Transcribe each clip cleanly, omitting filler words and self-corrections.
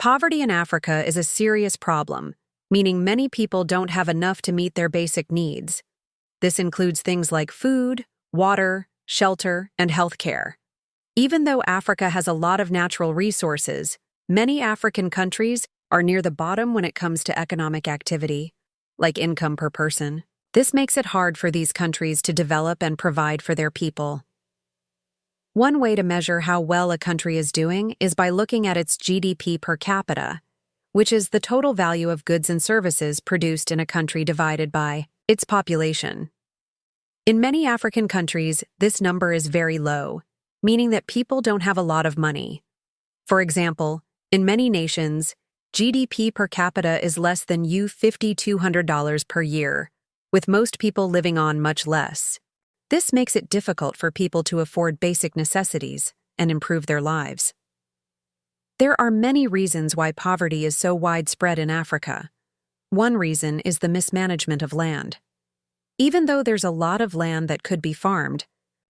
Poverty in Africa is a serious problem, meaning many people don't have enough to meet their basic needs. This includes things like food, water, shelter, and healthcare. Even though Africa has a lot of natural resources, many African countries are near the bottom when it comes to economic activity, like income per person. This makes it hard for these countries to develop and provide for their people. One way to measure how well a country is doing is by looking at its GDP per capita, which is the total value of goods and services produced in a country divided by its population. In many African countries, this number is very low, meaning that people don't have a lot of money. For example, in many nations, GDP per capita is less than $5,200 per year, with most people living on much less. This makes it difficult for people to afford basic necessities and improve their lives. There are many reasons why poverty is so widespread in Africa. One reason is the mismanagement of land. Even though there's a lot of land that could be farmed,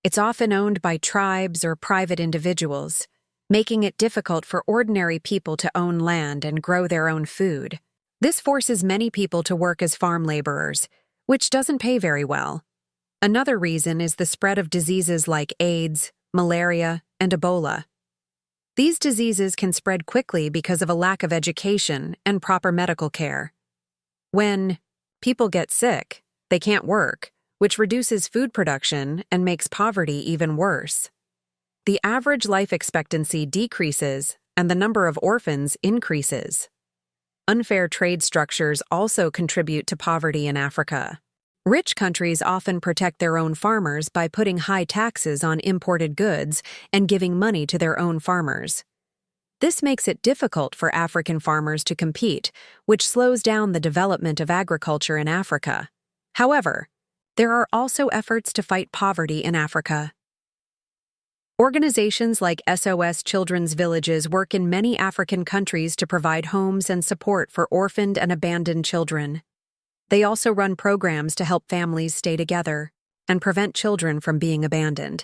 it's often owned by tribes or private individuals, making it difficult for ordinary people to own land and grow their own food. This forces many people to work as farm laborers, which doesn't pay very well. Another reason is the spread of diseases like AIDS, malaria, and Ebola. These diseases can spread quickly because of a lack of education and proper medical care. When people get sick, they can't work, which reduces food production and makes poverty even worse. The average life expectancy decreases and the number of orphans increases. Unfair trade structures also contribute to poverty in Africa. Rich countries often protect their own farmers by putting high taxes on imported goods and giving money to their own farmers. This makes it difficult for African farmers to compete, which slows down the development of agriculture in Africa. However, there are also efforts to fight poverty in Africa. Organizations like SOS Children's Villages work in many African countries to provide homes and support for orphaned and abandoned children. They also run programs to help families stay together and prevent children from being abandoned.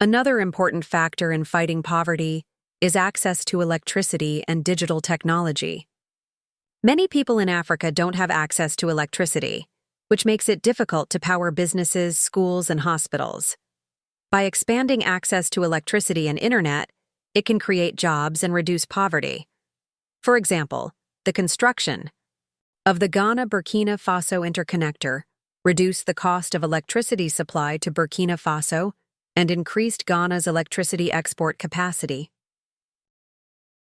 Another important factor in fighting poverty is access to electricity and digital technology. Many people in Africa don't have access to electricity, which makes it difficult to power businesses, schools, and hospitals. By expanding access to electricity and internet, it can create jobs and reduce poverty. For example, the construction of the Ghana-Burkina Faso interconnector reduced the cost of electricity supply to Burkina Faso and increased Ghana's electricity export capacity.